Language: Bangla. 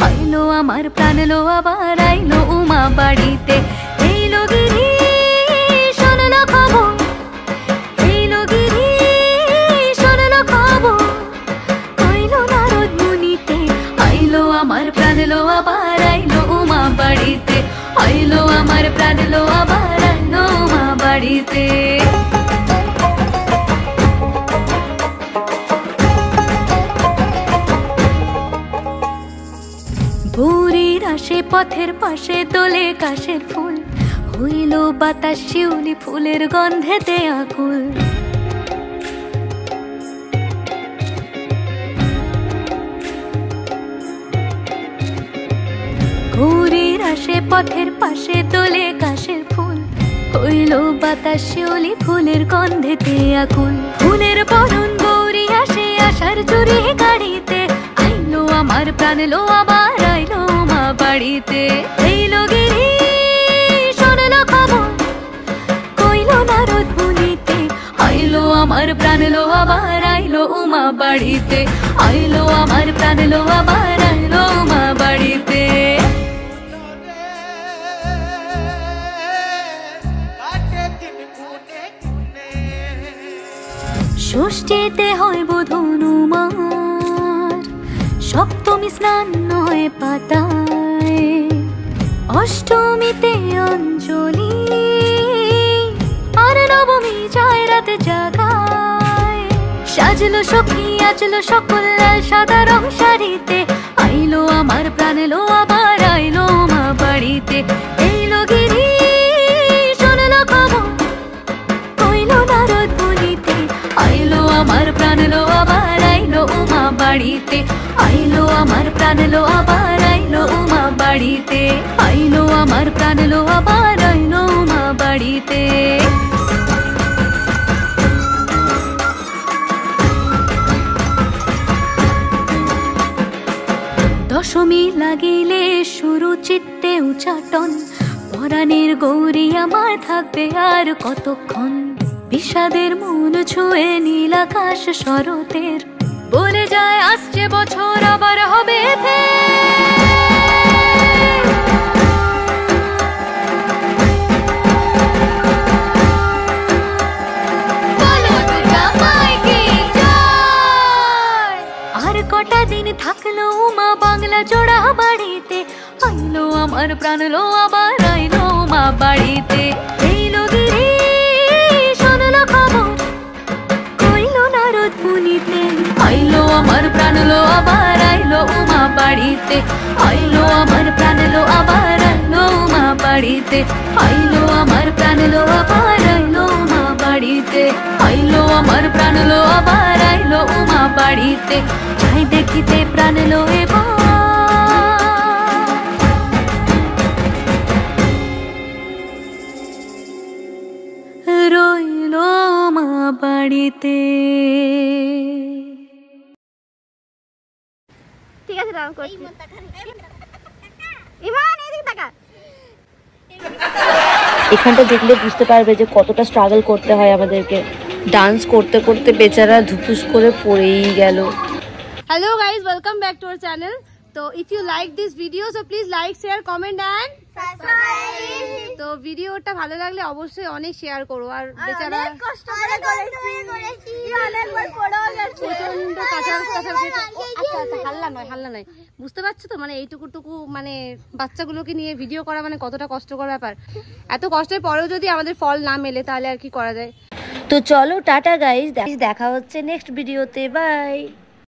আইলো আমার প্রাণ লো আবার আইলো উমা বাড়িতে। এইলো গিরি শোনলো খবর, এইলো গিরি শোনলো খবর, আইলো নারদ মুনিতে। আইলো আমার প্রাণ লো আবার আইলো উমা বাড়িতে, আইলো আমার প্রাণ লো আবার আইলো উমা বাড়িতে। ভোরের আসে পথের পাশে তোলে কাশের ফুল, হইল বাতাস শিউলি ফুলের গন্ধেতে আকুল। ভোরের আসে পথের পাশে তোলে কাশের ফুল, হইল বাতাস শিউলি ফুলের গন্ধেতে আকুল। ফুলের বরণ গৌরী আসে আশার চুরি গাড়িতে, আইলো আমার প্রাণ লো আবার আইলো মা বাড়িতে। এইলো গিরি শোনলো খবর, কইলো নারদ মুনিতে। আইলো আমার প্রাণ লো আবার আইলো উমা বাড়িতে, আইলো আমার প্রাণ লো আবার আইলো উমা বাড়িতে। ষষ্ঠীতে হয় বোধনুমার, সপ্তমী স্নান নয় পাতায়, অষ্টমীতে অঞ্জলি, আর নবমী যায় রাতে জাগায়। সাজলো সখী আজলো সকল লাল সাদা রং শাড়িতে, আইলো আমার প্রাণ লো আবার আইলো মা বাড়িতে। এইলো গিরি শোনলো খবর, কইলো নারদ মুনিতে। আইলো আমার প্রাণ লো আবার আইলো উমা বাড়িতে, আইলো আমার প্রাণ লো আবার আইলো উমা বাড়িতে, আইলো আমার প্রাণ লো আবার আইলো উমা বাড়িতে। দশমী লাগিলে শুরু চিত্তে উচাটন, পরাণের গৌরী আমার থাকবে আর কতক্ষণ। বিষাদের মন ছুঁয়ে নীল আকাশ শরতের, বলে যায় আসছে বছর আবার হবে আর কটা দিন থাকলো উমা বাংলা জোড়া বাড়িতে, আইলো আমার প্রাণ লো আবার আইলো মা বাড়িতে। এইলো গিরি শোনলো খবর, কইলো নারদ মুনিতে। আইলো আমার প্রাণ লো আবার আইলো উমা বাড়িতে, আইলো আমার প্রাণ লো আবার আইলো উমা বাড়িতে, আইলো আমার প্রাণ লো আবার আইলো উমা বাড়িতে, আইলো আমার প্রাণ লো আবার আইলো উমা বাড়িতে। যাই দেখিতে প্রাণ লো এবার রইলো মা বাড়িতে। ঠিক আছে রাম করছি। ইভান এদিকে তাকা। এখানটা দেখলে বুঝতে পারবে যে কতটা স্ট্রাগল করতে হয় আমাদেরকে। ডান্স করতে করতে বেচারা ধুপুস করে পড়েই গেল। Hello guys, welcome back to our channel. তো if you like this video so please like share comment and subscribe. তো ভিডিওটা ভালো লাগলে অবশ্যই অনেক শেয়ার করো। আর বেচারা অনেক কষ্ট করে করেছি, অনেকবার পড়েও গেছে, প্রচন্ড কাঁচাল আচ্ছা হাল্লা নয় বুঝতে পারছো তো, মানে এইটুকু মানে বাচ্চাগুলোকে নিয়ে ভিডিও করা মানে কতটা কষ্টকর ব্যাপার। এত কষ্টের পরেও যদি আমাদের ফল না মেলে তাহলে আর কি করা যায়। তো চলো টাটা গাইস, দেখা হচ্ছে নেক্সট ভিডিওতে, বাই।